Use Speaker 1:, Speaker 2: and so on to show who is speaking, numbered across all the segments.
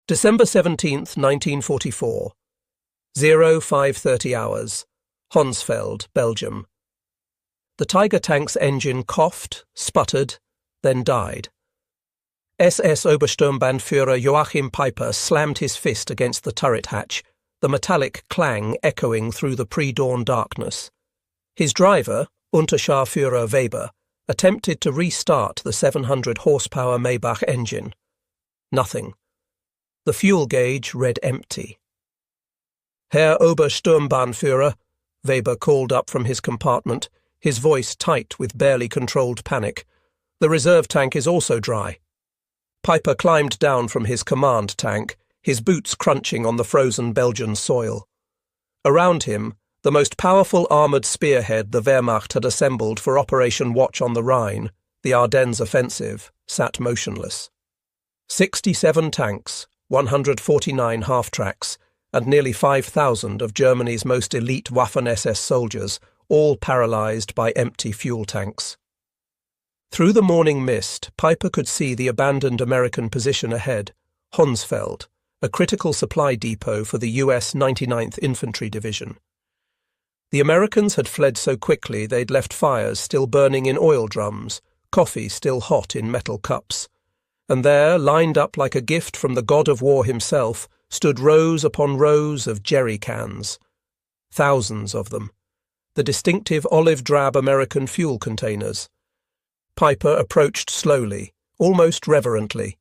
Speaker 1: December 17th, 1944. 0530 hours. Honsfeld, Belgium. The Tiger tank's engine coughed, sputtered, then died. SS Obersturmbannführer Joachim Peiper slammed his fist against the turret hatch, the metallic clang echoing through the pre-dawn darkness. His driver, Unterscharführer Weber, attempted to restart the 700-horsepower Maybach engine. Nothing. The fuel gauge read empty. Herr Obersturmbannführer, Weber called up from his compartment, his voice tight with barely controlled panic. The reserve tank is also dry. Peiper climbed down from his command tank, his boots crunching on the frozen Belgian soil. Around him, the most powerful armoured spearhead the Wehrmacht had assembled for Operation Watch on the Rhine, the Ardennes offensive, sat motionless. 67 tanks, 149 half-tracks, and nearly 5,000 of Germany's most elite Waffen-SS soldiers, all paralysed by empty fuel tanks. Through the morning mist, Peiper could see the abandoned American position ahead, Honsfeld, a critical supply depot for the US 99th Infantry Division. The Americans had fled so quickly they'd left fires still burning in oil drums, coffee still hot in metal cups. And there, lined up like a gift from the god of war himself, stood rows upon rows of jerry cans. Thousands of them. The distinctive olive-drab American fuel containers. Peiper approached slowly, almost reverently.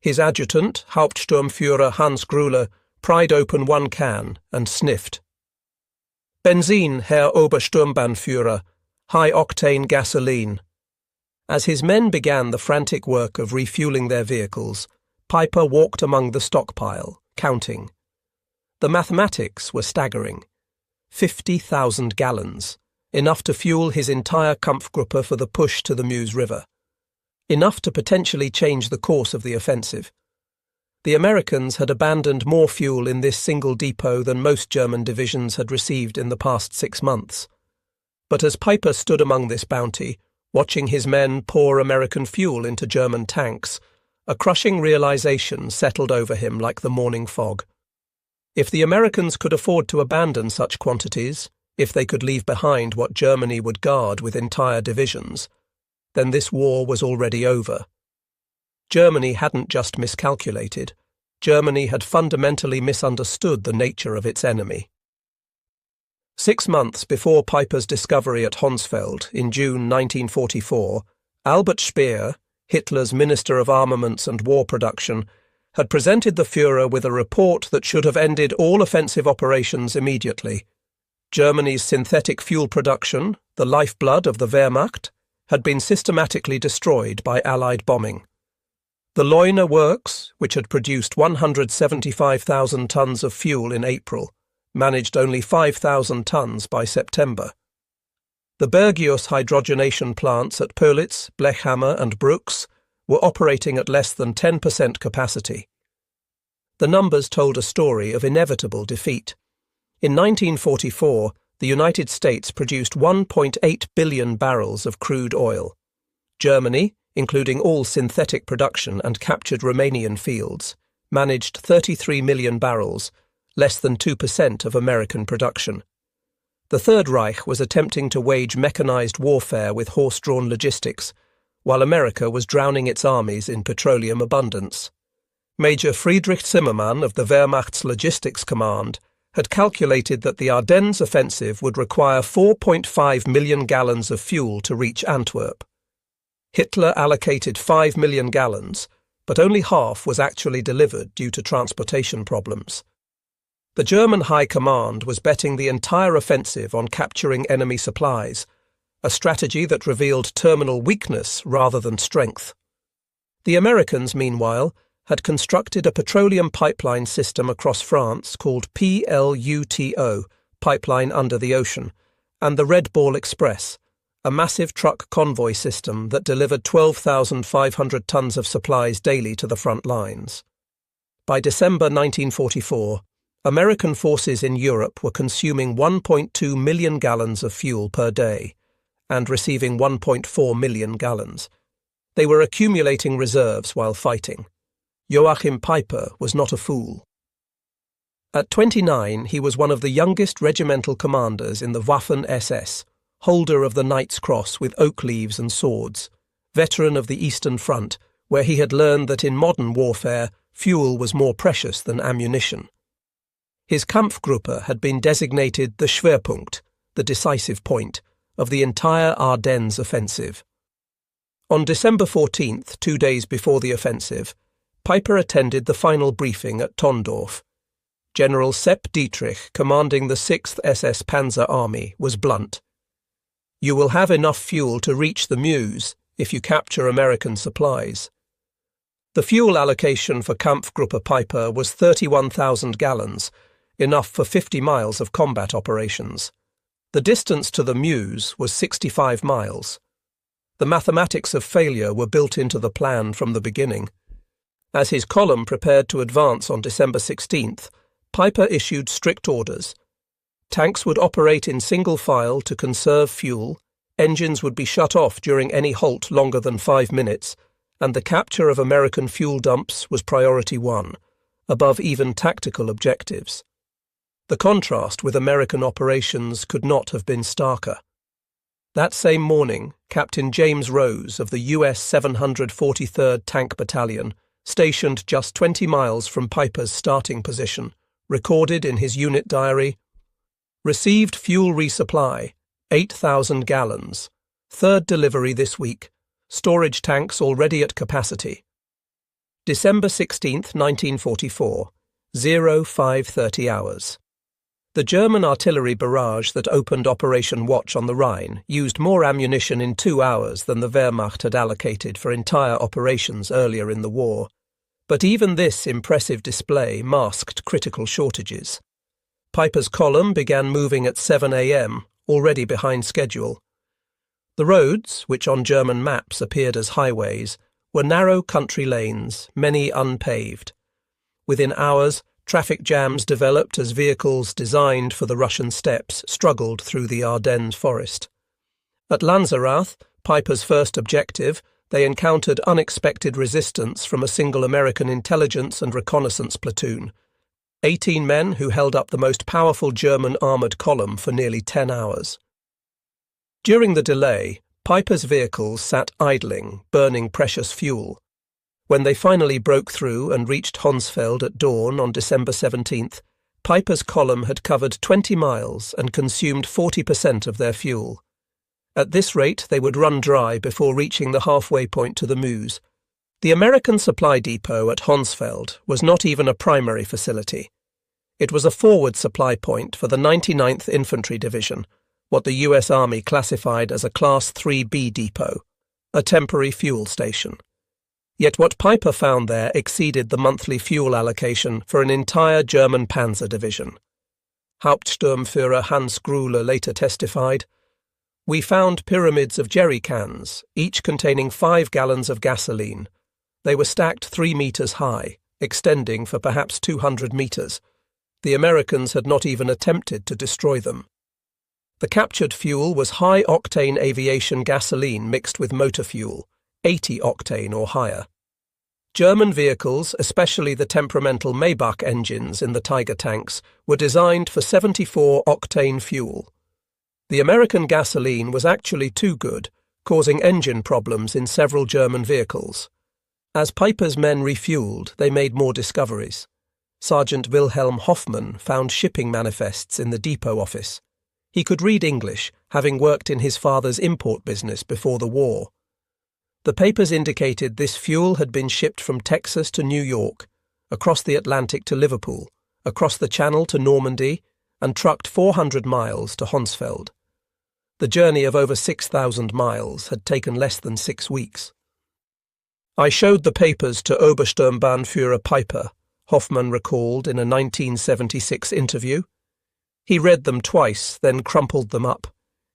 Speaker 1: His adjutant, Hauptsturmführer Hans Gruller, pried open one can and sniffed. Benzin, Herr Obersturmbannführer, high-octane gasoline. As his men began the frantic work of refueling their vehicles, Peiper walked among the stockpile, counting. The mathematics were staggering. 50,000 gallons, enough to fuel his entire Kampfgruppe for the push to the Meuse River. Enough to potentially change the course of the offensive. The Americans had abandoned more fuel in this single depot than most German divisions had received in the past 6 months. But as Peiper stood among this bounty, watching his men pour American fuel into German tanks, a crushing realization settled over him like the morning fog. If the Americans could afford to abandon such quantities, if they could leave behind what Germany would guard with entire divisions, then this war was already over. Germany hadn't just miscalculated. Germany had fundamentally misunderstood the nature of its enemy. 6 months before Peiper's discovery at Honsfeld in June 1944, Albert Speer, Hitler's Minister of Armaments and War Production, had presented the Führer with a report that should have ended all offensive operations immediately. Germany's synthetic fuel production, the lifeblood of the Wehrmacht, had been systematically destroyed by Allied bombing. The Leuna works, which had produced 175,000 tons of fuel in April, managed only 5,000 tons by September. The Bergius hydrogenation plants at Pölitz, Blechhammer and Brooks were operating at less than 10% capacity. The numbers told a story of inevitable defeat. In 1944, the United States produced 1.8 billion barrels of crude oil. Germany, including all synthetic production and captured Romanian fields, managed 33 million barrels, less than 2% of American production. The Third Reich was attempting to wage mechanized warfare with horse-drawn logistics, while America was drowning its armies in petroleum abundance. Major Friedrich Zimmermann of the Wehrmacht's Logistics Command had calculated that the Ardennes offensive would require 4.5 million gallons of fuel to reach Antwerp. Hitler allocated 5 million gallons, but only half was actually delivered due to transportation problems. The German High Command was betting the entire offensive on capturing enemy supplies, a strategy that revealed terminal weakness rather than strength. The Americans, meanwhile, had constructed a petroleum pipeline system across France called PLUTO, Pipeline Under the Ocean, and the Red Ball Express, a massive truck convoy system that delivered 12,500 tons of supplies daily to the front lines. By December 1944, American forces in Europe were consuming 1.2 million gallons of fuel per day and receiving 1.4 million gallons. They were accumulating reserves while fighting. Joachim Peiper was not a fool. At 29, he was one of the youngest regimental commanders in the Waffen-SS, holder of the Knight's Cross with oak leaves and swords, veteran of the Eastern Front, where he had learned that in modern warfare, fuel was more precious than ammunition. His Kampfgruppe had been designated the Schwerpunkt, the decisive point, of the entire Ardennes offensive. On December 14th, 2 days before the offensive, Peiper attended the final briefing at Tondorf. General Sepp Dietrich, commanding the 6th SS Panzer Army, was blunt. "You will have enough fuel to reach the Meuse if you capture American supplies." The fuel allocation for Kampfgruppe Peiper was 31,000 gallons, enough for 50 miles of combat operations. The distance to the Meuse was 65 miles. The mathematics of failure were built into the plan from the beginning. As his column prepared to advance on December 16th, Peiper issued strict orders. Tanks would operate in single file to conserve fuel, engines would be shut off during any halt longer than 5 minutes, and the capture of American fuel dumps was priority 1, above even tactical objectives. The contrast with American operations could not have been starker. That same morning, Captain James Rose of the US 743rd Tank Battalion, stationed just 20 miles from Peiper's starting position, recorded in his unit diary, "Received fuel resupply, 8,000 gallons. Third delivery this week. Storage tanks already at capacity." December 16th, 1944, 0530 hours. The German artillery barrage that opened Operation Watch on the Rhine used more ammunition in 2 hours than the Wehrmacht had allocated for entire operations earlier in the war. But even this impressive display masked critical shortages. Peiper's column began moving at 7 a.m., already behind schedule. The roads, which on German maps appeared as highways, were narrow country lanes, many unpaved. Within hours, traffic jams developed as vehicles designed for the Russian steppes struggled through the Ardennes forest. At Lanzerath, Peiper's first objective, they encountered unexpected resistance from a single American intelligence and reconnaissance platoon, 18 men who held up the most powerful German armoured column for nearly 10 hours. During the delay, Peiper's vehicles sat idling, burning precious fuel. When they finally broke through and reached Honsfeld at dawn on December 17th, Peiper's column had covered 20 miles and consumed 40% of their fuel. At this rate, they would run dry before reaching the halfway point to the Meuse. The American supply depot at Honsfeld was not even a primary facility. It was a forward supply point for the 99th Infantry Division, what the US Army classified as a Class 3B depot, a temporary fuel station. Yet what Peiper found there exceeded the monthly fuel allocation for an entire German panzer division. Hauptsturmführer Hans Gruhle later testified, "We found pyramids of jerry cans, each containing 5 gallons of gasoline. They were stacked 3 meters high, extending for perhaps 200 meters. The Americans had not even attempted to destroy them. The captured fuel was high-octane aviation gasoline mixed with motor fuel, 80 octane or higher. German vehicles, especially the temperamental Maybach engines in the Tiger tanks, were designed for 74 octane fuel. The American gasoline was actually too good, causing engine problems in several German vehicles. As Peiper's men refueled, they made more discoveries. Sergeant Wilhelm Hoffmann found shipping manifests in the depot office. He could read English, having worked in his father's import business before the war. The papers indicated this fuel had been shipped from Texas to New York, across the Atlantic to Liverpool, across the Channel to Normandy, and trucked 400 miles to Honsfeld. The journey of over 6,000 miles had taken less than 6 weeks. "I showed the papers to Obersturmbannführer Peiper," Hoffmann recalled in a 1976 interview. "He read them twice, then crumpled them up.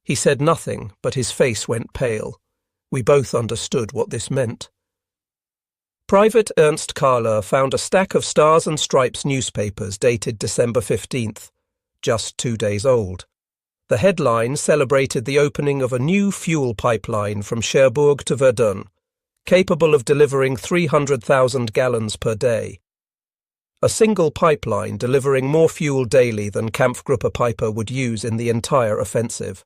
Speaker 1: He said nothing, but his face went pale. We both understood what this meant." Private Ernst Kahler found a stack of Stars and Stripes newspapers dated December 15th, just 2 days old. The headline celebrated the opening of a new fuel pipeline from Cherbourg to Verdun. capable of delivering 300,000 gallons per day. A single pipeline delivering more fuel daily than Kampfgruppe Peiper would use in the entire offensive.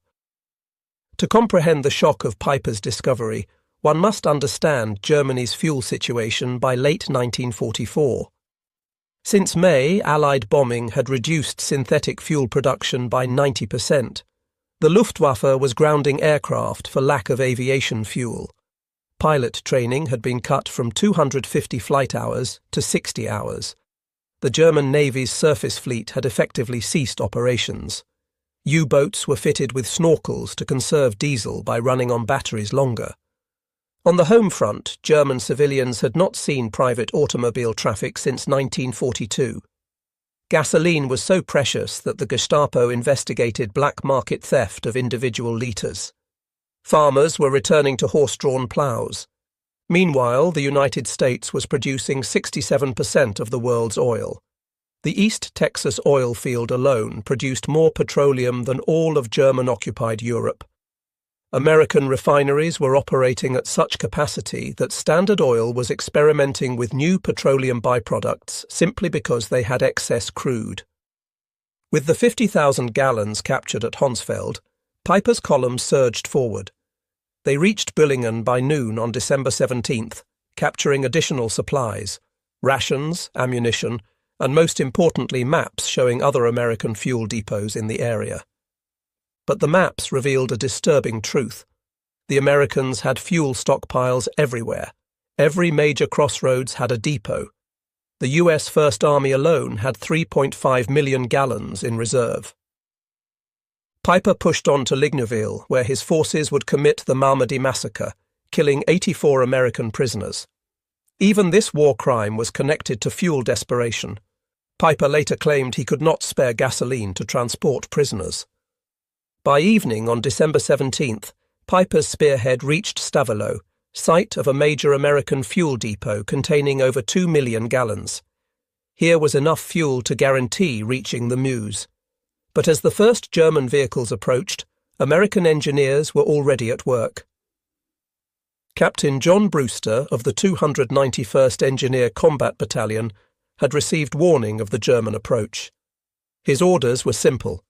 Speaker 1: To comprehend the shock of Peiper's discovery, one must understand Germany's fuel situation by late 1944. Since May, Allied bombing had reduced synthetic fuel production by 90%. The Luftwaffe was grounding aircraft for lack of aviation fuel. Pilot training had been cut from 250 flight hours to 60 hours. The German Navy's surface fleet had effectively ceased operations. U-boats were fitted with snorkels to conserve diesel by running on batteries longer. On the home front, German civilians had not seen private automobile traffic since 1942. Gasoline was so precious that the Gestapo investigated black market theft of individual litres. Farmers were returning to horse-drawn ploughs. Meanwhile, the United States was producing 67% of the world's oil. The East Texas oil field alone produced more petroleum than all of German-occupied Europe. American refineries were operating at such capacity that Standard Oil was experimenting with new petroleum byproducts simply because they had excess crude. With the 50,000 gallons captured at Honsfeld, Peiper's column surged forward. They reached Büllingen by noon on December 17th, capturing additional supplies, rations, ammunition, and most importantly maps showing other American fuel depots in the area. But the maps revealed a disturbing truth. The Americans had fuel stockpiles everywhere. Every major crossroads had a depot. The US First Army alone had 3.5 million gallons in reserve. Peiper pushed on to Ligneville, where his forces would commit the Malmedy massacre, killing 84 American prisoners. Even this war crime was connected to fuel desperation. Peiper later claimed he could not spare gasoline to transport prisoners. By evening on December 17th, Peiper's spearhead reached Stavelot, site of a major American fuel depot containing over 2 million gallons. Here was enough fuel to guarantee reaching the Meuse. But as the first German vehicles approached, American engineers were already at work. Captain John Brewster of the 291st Engineer Combat Battalion had received warning of the German approach. His orders were simple: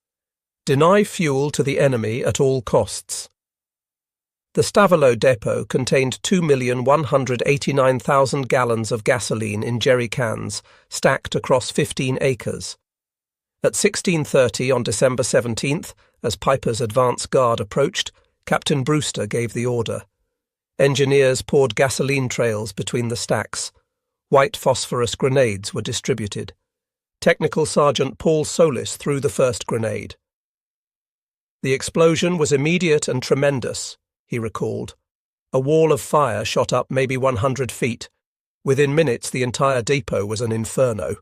Speaker 1: deny fuel to the enemy at all costs. The Stavelot depot contained 2,189,000 gallons of gasoline in jerry cans, stacked across 15 acres. At 16:30 on December 17th, as Peiper's advance guard approached, Captain Brewster gave the order. Engineers poured gasoline trails between the stacks. White phosphorus grenades were distributed. Technical Sergeant Paul Solis threw the first grenade. The explosion was immediate and tremendous, he recalled. A wall of fire shot up maybe 100 feet. Within minutes, the entire depot was an inferno.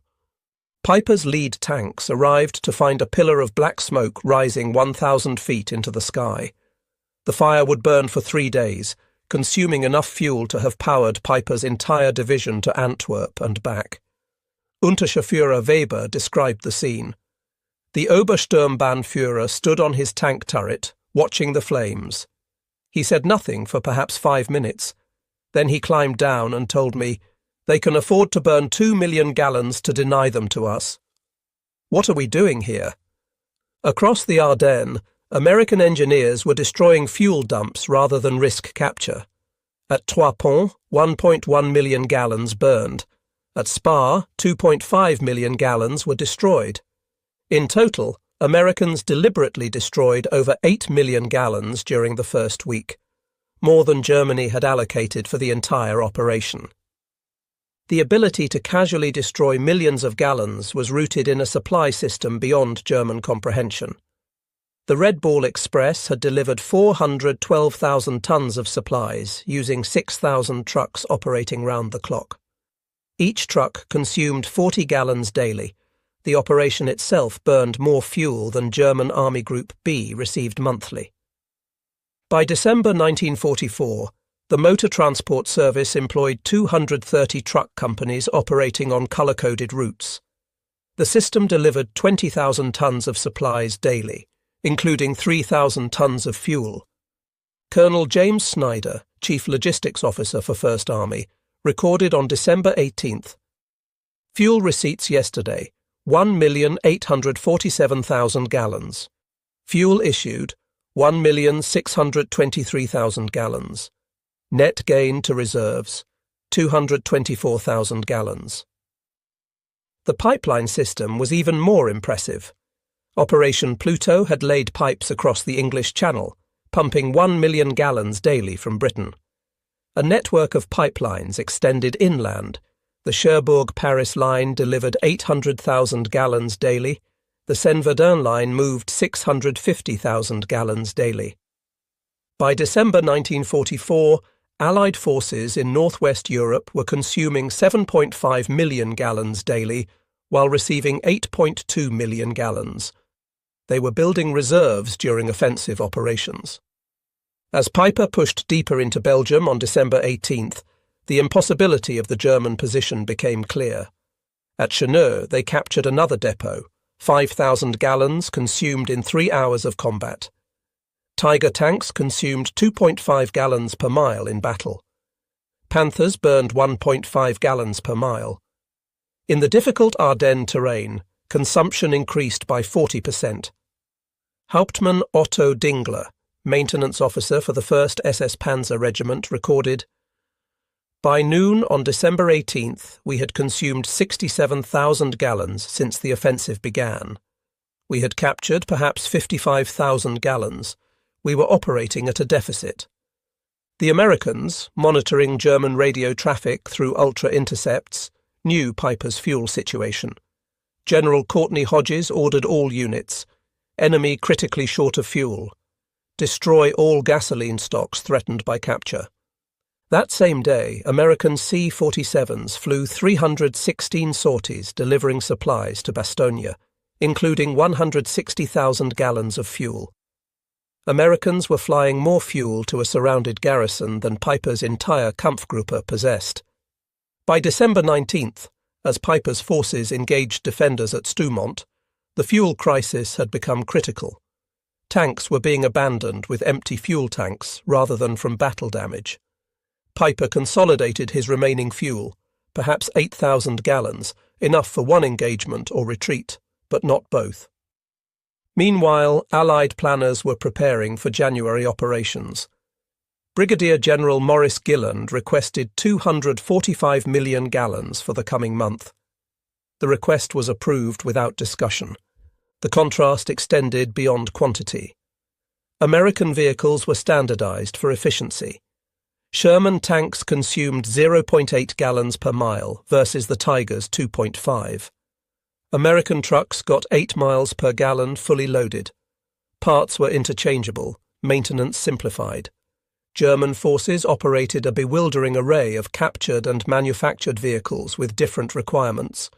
Speaker 1: Peiper's lead tanks arrived to find a pillar of black smoke rising 1,000 feet into the sky. The fire would burn for 3 days, consuming enough fuel to have powered Peiper's entire division to Antwerp and back. Unterscharführer Weber described the scene. The Obersturmbannführer stood on his tank turret, watching the flames. He said nothing for perhaps 5 minutes. Then he climbed down and told me, "They can afford to burn 2 million gallons to deny them to us." What are we doing here? Across the Ardennes, American engineers were destroying fuel dumps rather than risk capture. At Trois Ponts, 1.1 million gallons burned. At Spa, 2.5 million gallons were destroyed. In total, Americans deliberately destroyed over 8 million gallons during the first week, more than Germany had allocated for the entire operation. The ability to casually destroy millions of gallons was rooted in a supply system beyond German comprehension. The Red Ball Express had delivered 412,000 tons of supplies, using 6,000 trucks operating round the clock. Each truck consumed 40 gallons daily. The operation itself burned more fuel than German Army Group B received monthly. By December 1944, the motor transport service employed 230 truck companies operating on colour-coded routes. The system delivered 20,000 tons of supplies daily, including 3,000 tons of fuel. Colonel James Snyder, Chief Logistics Officer for 1st Army, recorded on December 18th. Fuel receipts yesterday, 1,847,000 gallons. Fuel issued, 1,623,000 gallons. Net gain to reserves, 224,000 gallons. The pipeline system was even more impressive. Operation Pluto had laid pipes across the English Channel, pumping 1 million gallons daily from Britain. A network of pipelines extended inland. The Cherbourg-Paris line delivered 800,000 gallons daily. The Seine-Verdun line moved 650,000 gallons daily. By December 1944, Allied forces in northwest Europe were consuming 7.5 million gallons daily, while receiving 8.2 million gallons. They were building reserves during offensive operations. As Peiper pushed deeper into Belgium on December 18th, the impossibility of the German position became clear. At Cheneux, they captured another depot, 5,000 gallons consumed in 3 hours of combat. Tiger tanks consumed 2.5 gallons per mile in battle. Panthers burned 1.5 gallons per mile. In the difficult Ardennes terrain, consumption increased by 40%. Hauptmann Otto Dingler, maintenance officer for the 1st SS Panzer Regiment, recorded, "By noon on December 18th, we had consumed 67,000 gallons since the offensive began. We had captured perhaps 55,000 gallons. We were operating at a deficit. The Americans, monitoring German radio traffic through ultra-intercepts, knew Peiper's fuel situation. General Courtney Hodges ordered all units. Enemy critically short of fuel. Destroy all gasoline stocks threatened by capture." That same day, American C-47s flew 316 sorties delivering supplies to Bastogne, including 160,000 gallons of fuel. Americans were flying more fuel to a surrounded garrison than Peiper's entire Kampfgruppe possessed. By December 19th, as Peiper's forces engaged defenders at Stoumont, the fuel crisis had become critical. Tanks were being abandoned with empty fuel tanks rather than from battle damage. Peiper consolidated his remaining fuel, perhaps 8,000 gallons, enough for one engagement or retreat, but not both. Meanwhile, Allied planners were preparing for January operations. Brigadier General Maurice Gilland requested 245 million gallons for the coming month. The request was approved without discussion. The contrast extended beyond quantity. American vehicles were standardized for efficiency. Sherman tanks consumed 0.8 gallons per mile versus the Tiger's 2.5. American trucks got 8 miles per gallon fully loaded. Parts were interchangeable, maintenance simplified. German forces operated a bewildering array of captured and manufactured vehicles with different requirements.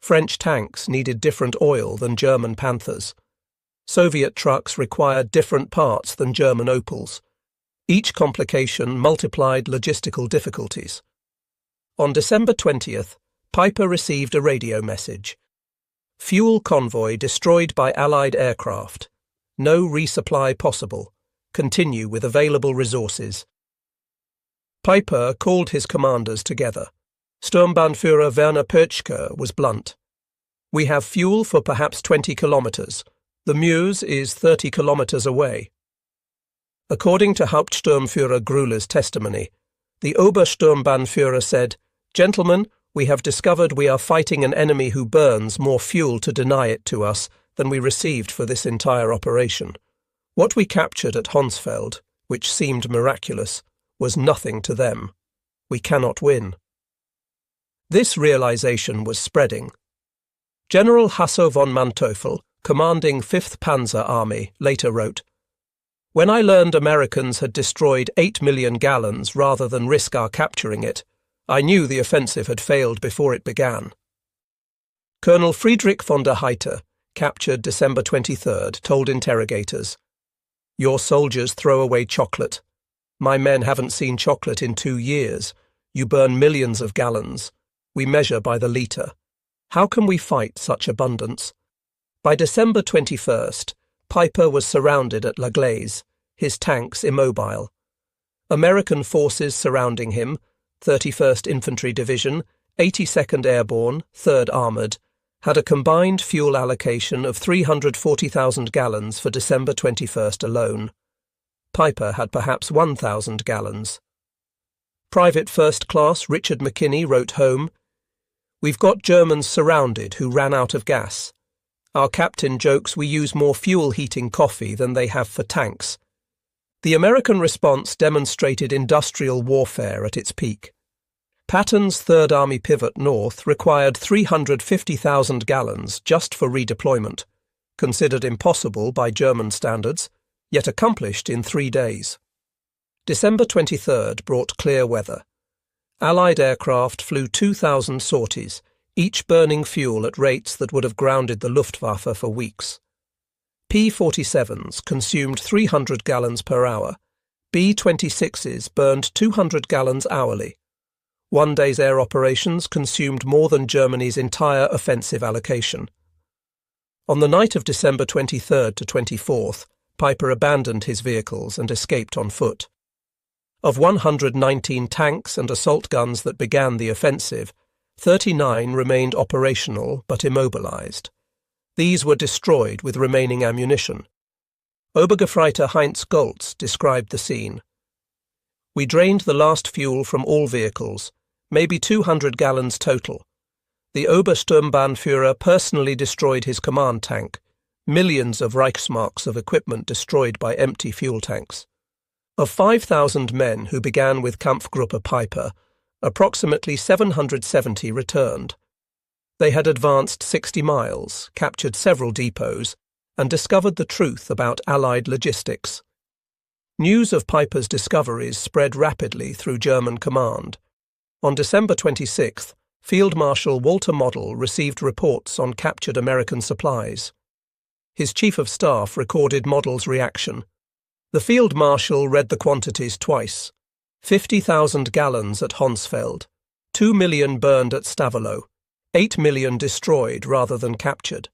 Speaker 1: French tanks needed different oil than German Panthers. Soviet trucks required different parts than German Opels. Each complication multiplied logistical difficulties. On December 20th, Peiper received a radio message. Fuel convoy destroyed by Allied aircraft. No resupply possible. Continue with available resources. Peiper called his commanders together. Sturmbannführer Werner Pötschke was blunt. "We have fuel for perhaps 20 kilometers. The Meuse is 30 kilometers away." According to Hauptsturmführer Grüller's testimony, the Obersturmbannführer said, "Gentlemen, we have discovered we are fighting an enemy who burns more fuel to deny it to us than we received for this entire operation. What we captured at Honsfeld, which seemed miraculous, was nothing to them. We cannot win." This realization was spreading. General Hasso von Manteuffel, commanding 5th Panzer Army, later wrote, "When I learned Americans had destroyed 8 million gallons rather than risk our capturing it, I knew the offensive had failed before it began." Colonel Friedrich von der Heydte, captured December 23rd, told interrogators, "Your soldiers throw away chocolate. My men haven't seen chocolate in 2 years. You burn millions of gallons. We measure by the litre. How can we fight such abundance?" By December 21st, Peiper was surrounded at La Glaise, his tanks immobile. American forces surrounding him, 31st Infantry Division, 82nd Airborne, 3rd Armoured, had a combined fuel allocation of 340,000 gallons for December 21st alone. Peiper had perhaps 1,000 gallons. Private First Class Richard McKinney wrote home, "We've got Germans surrounded who ran out of gas. Our captain jokes we use more fuel heating coffee than they have for tanks." The American response demonstrated industrial warfare at its peak. Patton's Third Army pivot north required 350,000 gallons just for redeployment, considered impossible by German standards, yet accomplished in 3 days. December 23rd brought clear weather. Allied aircraft flew 2,000 sorties, each burning fuel at rates that would have grounded the Luftwaffe for weeks. P-47s consumed 300 gallons per hour. B-26s burned 200 gallons hourly. One day's air operations consumed more than Germany's entire offensive allocation. On the night of December 23rd to 24th, Peiper abandoned his vehicles and escaped on foot. Of 119 tanks and assault guns that began the offensive, 39 remained operational but immobilized. These were destroyed with remaining ammunition. Obergefreiter Heinz Goltz described the scene. "We drained the last fuel from all vehicles, maybe 200 gallons total. The Obersturmbannführer personally destroyed his command tank, millions of Reichsmarks of equipment destroyed by empty fuel tanks. Of 5,000 men who began with Kampfgruppe Peiper, approximately 770 returned. They had advanced 60 miles, captured several depots, and discovered the truth about Allied logistics. News of Peiper's discoveries spread rapidly through German command. On December 26th, Field Marshal Walter Model received reports on captured American supplies. His Chief of Staff recorded Model's reaction. The Field Marshal read the quantities twice. 50,000 gallons at Honsfeld, 2 million burned at Stavelot, 8 million destroyed rather than captured.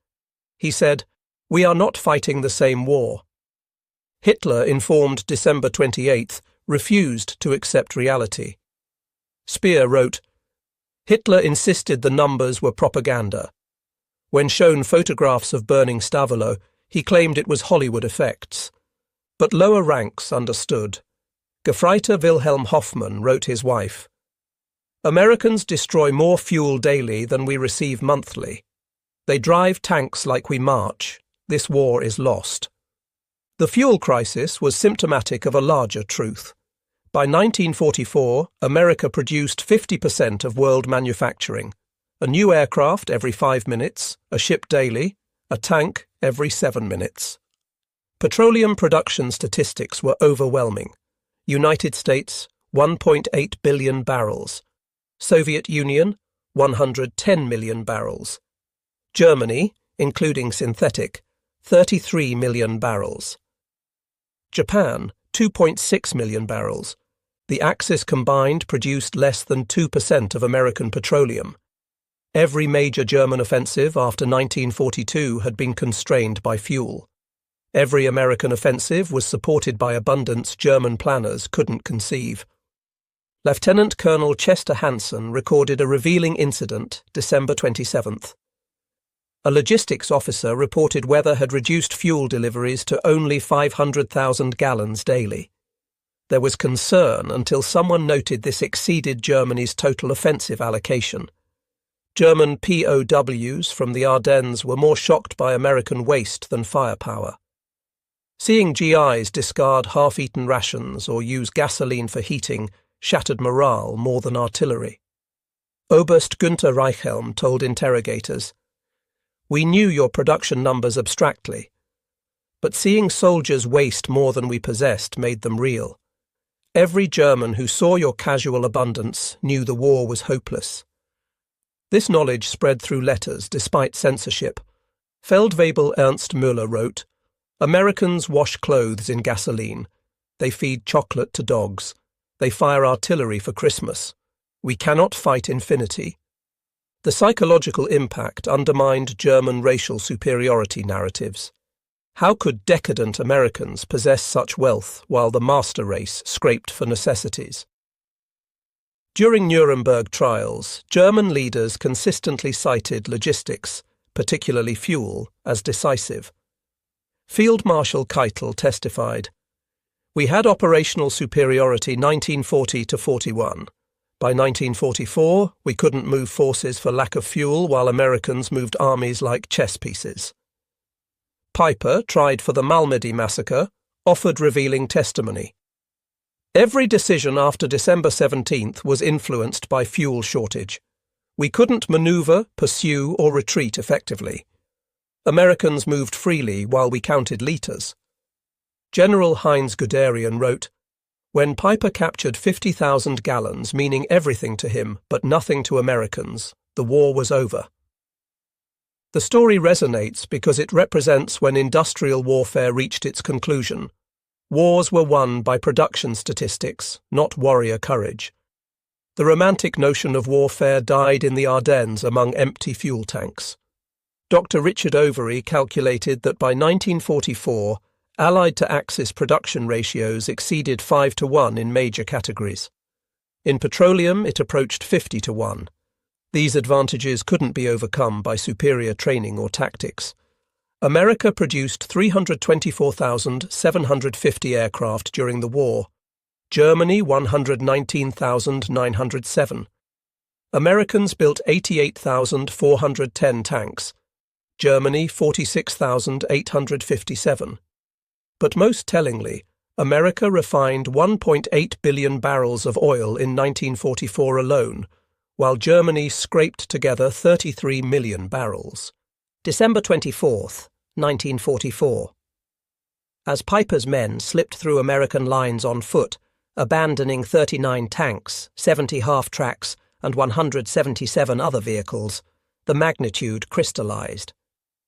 Speaker 1: He said, "We are not fighting the same war." Hitler, informed December 28th, refused to accept reality. Speer wrote, "Hitler insisted the numbers were propaganda. When shown photographs of burning Stavelot, he claimed it was Hollywood effects. But lower ranks understood. Gefreiter Wilhelm Hoffmann wrote his wife, "Americans destroy more fuel daily than we receive monthly. They drive tanks like we march. This war is lost." The fuel crisis was symptomatic of a larger truth. By 1944, America produced 50% of world manufacturing. A new aircraft every 5 minutes, a ship daily, a tank every 7 minutes. Petroleum production statistics were overwhelming. United States, 1.8 billion barrels. Soviet Union, 110 million barrels. Germany, including synthetic, 33 million barrels. Japan, 2.6 million barrels. The Axis combined produced less than 2% of American petroleum. Every major German offensive after 1942 had been constrained by fuel. Every American offensive was supported by abundance German planners couldn't conceive. Lieutenant Colonel Chester Hansen recorded a revealing incident December 27th. A logistics officer reported weather had reduced fuel deliveries to only 500,000 gallons daily. There was concern until someone noted this exceeded Germany's total offensive allocation. German POWs from the Ardennes were more shocked by American waste than firepower. Seeing GIs discard half-eaten rations or use gasoline for heating shattered morale more than artillery. Oberst Günther Reichhelm told interrogators, "We knew your production numbers abstractly, but seeing soldiers waste more than we possessed made them real. Every German who saw your casual abundance knew the war was hopeless." This knowledge spread through letters despite censorship. Feldwebel Ernst Müller wrote, "Americans wash clothes in gasoline. They feed chocolate to dogs. They fire artillery for Christmas. We cannot fight infinity." The psychological impact undermined German racial superiority narratives. How could decadent Americans possess such wealth while the master race scraped for necessities? During Nuremberg trials, German leaders consistently cited logistics, particularly fuel, as decisive. Field Marshal Keitel testified, "We had operational superiority 1940 to 41. By 1944, we couldn't move forces for lack of fuel while Americans moved armies like chess pieces." Peiper, tried for the Malmedy massacre, offered revealing testimony. "Every decision after December 17th was influenced by fuel shortage. We couldn't maneuver, pursue, or retreat effectively. Americans moved freely while we counted litres." General Heinz Guderian wrote, "When Peiper captured 50,000 gallons, meaning everything to him but nothing to Americans, the war was over." The story resonates because it represents when industrial warfare reached its conclusion. Wars were won by production statistics, not warrior courage. The romantic notion of warfare died in the Ardennes among empty fuel tanks. Dr. Richard Overy calculated that by 1944, Allied to Axis production ratios exceeded 5-1 in major categories. In petroleum, it approached 50-1. These advantages couldn't be overcome by superior training or tactics. America produced 324,750 aircraft during the war. Germany 119,907. Americans built 88,410 tanks. Germany 46,857. But most tellingly, America refined 1.8 billion barrels of oil in 1944 alone, while Germany scraped together 33 million barrels. December 24th, 1944. As Peiper's men slipped through American lines on foot, abandoning 39 tanks, 70 half-tracks, and 177 other vehicles, the magnitude crystallized.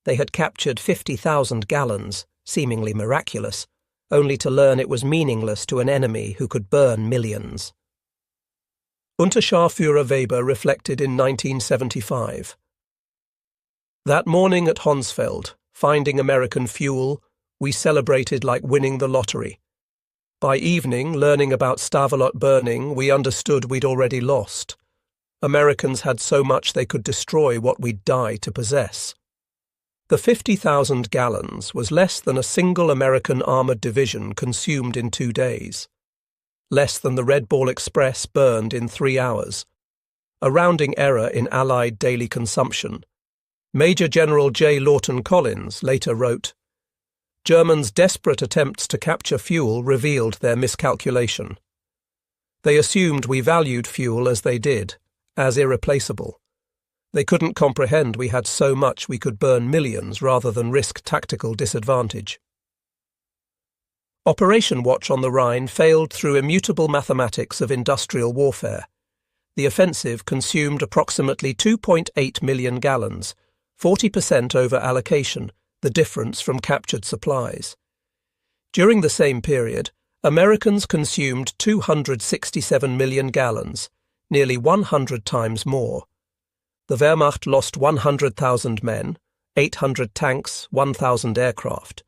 Speaker 1: They had captured 50,000 gallons, seemingly miraculous, only to learn it was meaningless to an enemy who could burn millions. Unterscharführer Weber reflected in 1975. "That morning at Honsfeld, finding American fuel, we celebrated like winning the lottery. By evening, learning about Stavelot burning, we understood we'd already lost. Americans had so much they could destroy what we'd die to possess." The 50,000 gallons was less than a single American armoured division consumed in 2 days. Less than the Red Ball Express burned in 3 hours. A rounding error in Allied daily consumption. Major General J. Lawton Collins later wrote, "Germans' desperate attempts to capture fuel revealed their miscalculation. They assumed we valued fuel as they did, as irreplaceable. They couldn't comprehend we had so much we could burn millions rather than risk tactical disadvantage." Operation Watch on the Rhine failed through immutable mathematics of industrial warfare. The offensive consumed approximately 2.8 million gallons, 40% over allocation, the difference from captured supplies. During the same period, Americans consumed 267 million gallons, nearly 100 times more. The Wehrmacht lost 100,000 men, 800 tanks, 1,000 aircraft.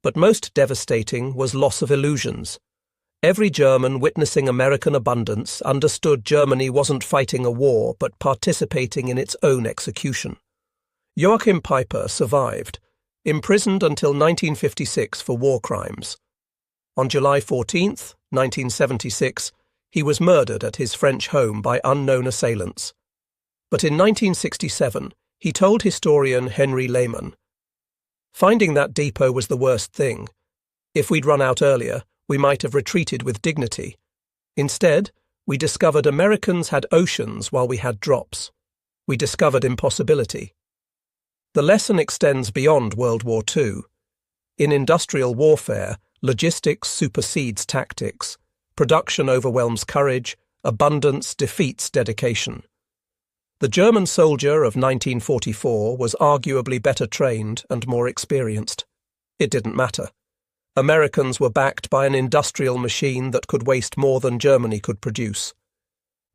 Speaker 1: But most devastating was loss of illusions. Every German witnessing American abundance understood Germany wasn't fighting a war but participating in its own execution. Joachim Peiper survived, imprisoned until 1956 for war crimes. On July 14, 1976, he was murdered at his French home by unknown assailants. But in 1967, he told historian Henry Lehmann, "Finding that depot was the worst thing. If we'd run out earlier, we might have retreated with dignity. Instead, we discovered Americans had oceans while we had drops. We discovered impossibility." The lesson extends beyond World War II. In industrial warfare, logistics supersedes tactics. Production overwhelms courage. Abundance defeats dedication. The German soldier of 1944 was arguably better trained and more experienced. It didn't matter. Americans were backed by an industrial machine that could waste more than Germany could produce.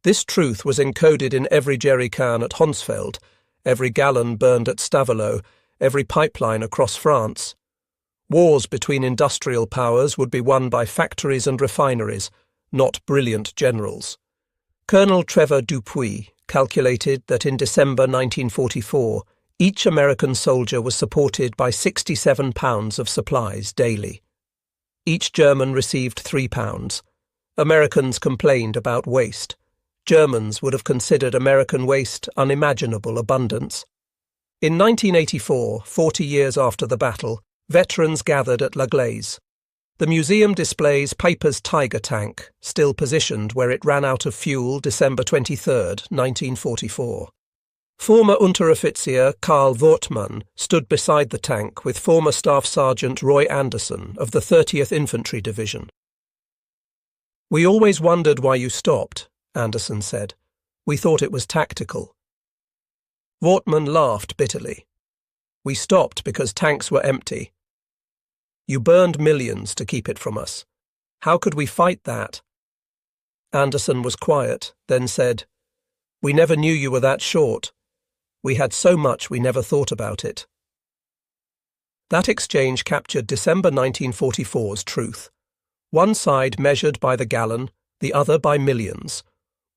Speaker 1: This truth was encoded in every jerrycan at Honsfeld, every gallon burned at Stavelot, every pipeline across France. Wars between industrial powers would be won by factories and refineries, not brilliant generals. Colonel Trevor Dupuy calculated that in December 1944, each American soldier was supported by 67 pounds of supplies daily. Each German received 3 pounds. Americans complained about waste. Germans would have considered American waste unimaginable abundance. In 1984, 40 years after the battle, veterans gathered at La Glaise. The museum displays Peiper's Tiger tank, still positioned where it ran out of fuel December 23, 1944. Former Unteroffizier Karl Wortmann stood beside the tank with former Staff Sergeant Roy Anderson of the 30th Infantry Division. "We always wondered why you stopped," Anderson said. "We thought it was tactical." Wortmann laughed bitterly. "We stopped because tanks were empty. You burned millions to keep it from us. How could we fight that?" Anderson was quiet, then said, "We never knew you were that short. We had so much we never thought about it." That exchange captured December 1944's truth. One side measured by the gallon, the other by millions.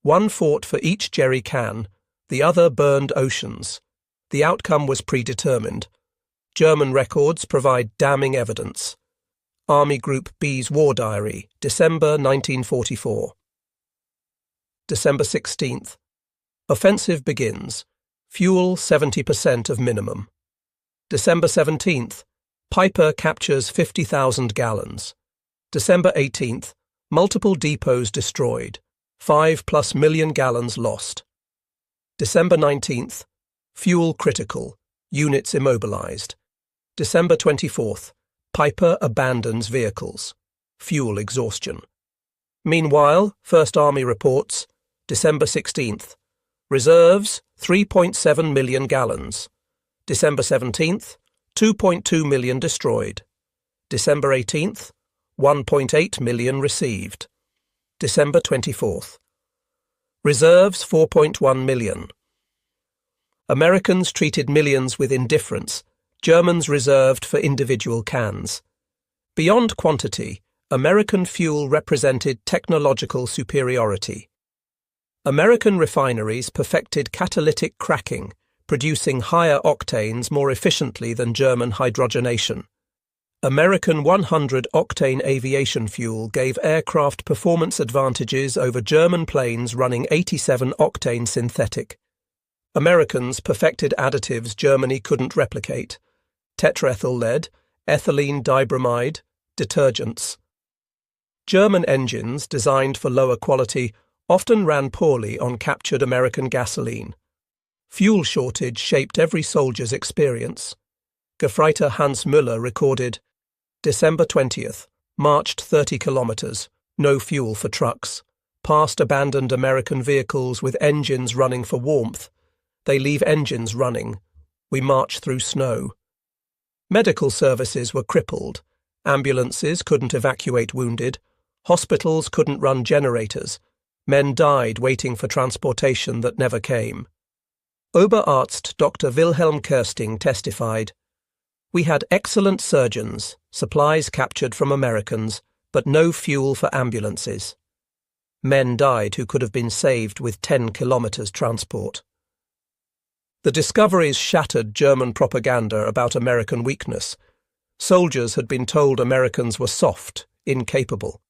Speaker 1: One fought for each jerry can, the other burned oceans. The outcome was predetermined. German records provide damning evidence. Army Group B's War Diary, December 1944. December 16th. Offensive begins. Fuel 70% of minimum. December 17th. Peiper captures 50,000 gallons. December 18th. Multiple depots destroyed. 5+ million gallons lost. December 19th. Fuel critical. Units immobilized. December 24th. Peiper abandons vehicles. Fuel exhaustion. Meanwhile, First Army reports, December 16th. Reserves, 3.7 million gallons. December 17th, 2.2 million destroyed. December 18th, 1.8 million received. December 24th. Reserves, 4.1 million. Americans treated millions with indifference. Germans reserved for individual cans. Beyond quantity, American fuel represented technological superiority. American refineries perfected catalytic cracking, producing higher octanes more efficiently than German hydrogenation. American 100-octane aviation fuel gave aircraft performance advantages over German planes running 87-octane synthetic. Americans perfected additives Germany couldn't replicate: tetraethyl lead, ethylene dibromide, detergents. German engines, designed for lower quality, often ran poorly on captured American gasoline. Fuel shortage shaped every soldier's experience. Gefreiter Hans Müller recorded, December 20th, marched 30 kilometers, no fuel for trucks, past abandoned American vehicles with engines running for warmth. They leave engines running. We march through snow. Medical services were crippled. Ambulances couldn't evacuate wounded. Hospitals couldn't run generators. Men died waiting for transportation that never came. Oberarzt Dr. Wilhelm Kersting testified, "We had excellent surgeons, supplies captured from Americans, but no fuel for ambulances. Men died who could have been saved with 10 kilometers transport." The discoveries shattered German propaganda about American weakness. Soldiers had been told Americans were soft, incapable.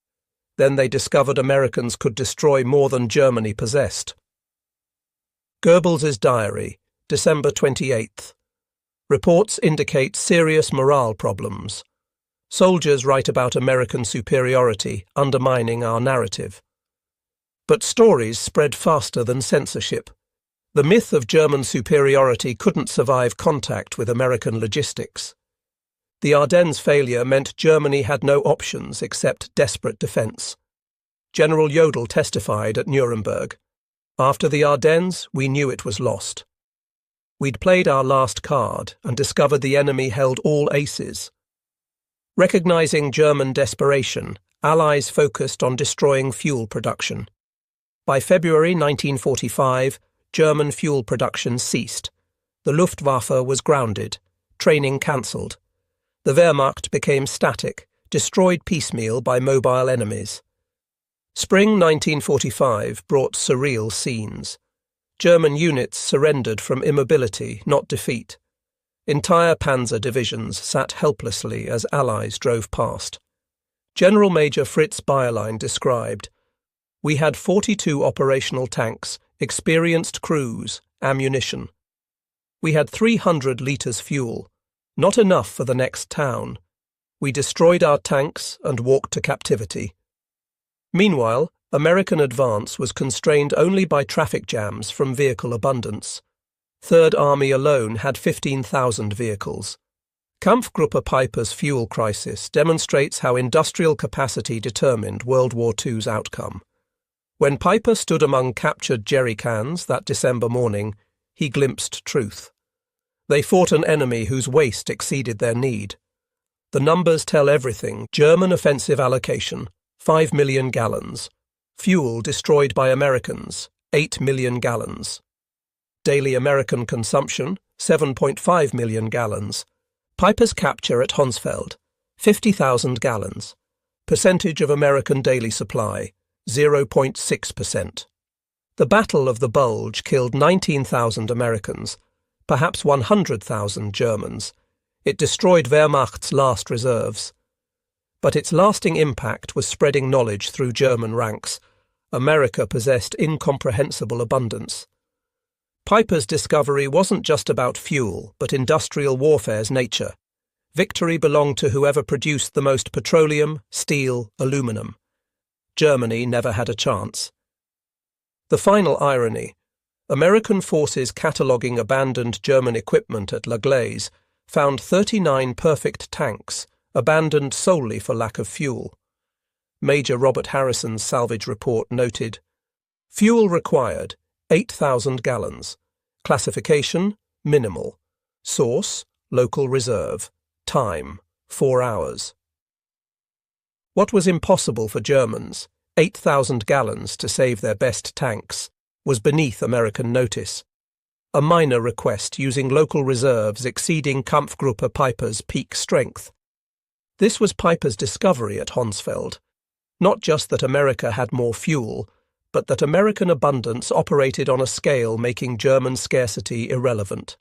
Speaker 1: Then they discovered Americans could destroy more than Germany possessed. Goebbels's diary, December 28th. Reports indicate serious morale problems. Soldiers write about American superiority, undermining our narrative. But stories spread faster than censorship. The myth of German superiority couldn't survive contact with American logistics. The Ardennes failure meant Germany had no options except desperate defence. General Jodl testified at Nuremberg. "After the Ardennes, we knew it was lost. We'd played our last card and discovered the enemy held all aces." Recognizing German desperation, Allies focused on destroying fuel production. By February 1945, German fuel production ceased. The Luftwaffe was grounded, training cancelled. The Wehrmacht became static, destroyed piecemeal by mobile enemies. Spring 1945 brought surreal scenes. German units surrendered from immobility, not defeat. Entire panzer divisions sat helplessly as Allies drove past. General Major Fritz Bayerlein described, "We had 42 operational tanks, experienced crews, ammunition. We had 300 litres fuel, not enough for the next town. We destroyed our tanks and walked to captivity." Meanwhile, American advance was constrained only by traffic jams from vehicle abundance. Third Army alone had 15,000 vehicles. Kampfgruppe Peiper's fuel crisis demonstrates how industrial capacity determined World War II's outcome. When Peiper stood among captured jerry cans that December morning, he glimpsed truth. They fought an enemy whose waste exceeded their need. The numbers tell everything. German offensive allocation, 5 million gallons. Fuel destroyed by Americans, 8 million gallons. Daily American consumption, 7.5 million gallons. Peiper's capture at Honsfeld, 50,000 gallons. Percentage of American daily supply, 0.6%. The Battle of the Bulge killed 19,000 Americans, perhaps 100,000 Germans. It destroyed Wehrmacht's last reserves. But its lasting impact was spreading knowledge through German ranks. America possessed incomprehensible abundance. Peiper's discovery wasn't just about fuel, but industrial warfare's nature. Victory belonged to whoever produced the most petroleum, steel, aluminum. Germany never had a chance. The final irony: American forces cataloguing abandoned German equipment at La Glaise found 39 perfect tanks, abandoned solely for lack of fuel. Major Robert Harrison's salvage report noted, "Fuel required, 8,000 gallons. Classification, minimal. Source, local reserve. Time, 4 hours." What was impossible for Germans, 8,000 gallons to save their best tanks, was beneath American notice. A minor request using local reserves exceeding Kampfgruppe Peiper's peak strength. This was Peiper's discovery at Honsfeld. Not just that America had more fuel, but that American abundance operated on a scale making German scarcity irrelevant.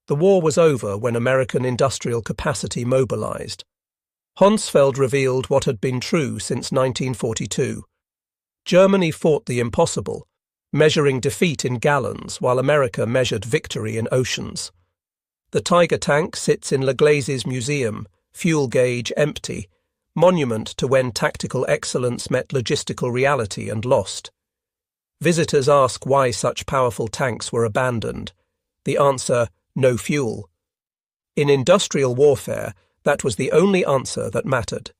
Speaker 1: The war was over when American industrial capacity mobilized. Honsfeld revealed what had been true since 1942. Germany fought the impossible, measuring defeat in gallons while America measured victory in oceans. The Tiger tank sits in La Glaise's museum, fuel gauge empty, monument to when tactical excellence met logistical reality and lost. Visitors ask why such powerful tanks were abandoned. The answer, no fuel. In industrial warfare, that was the only answer that mattered.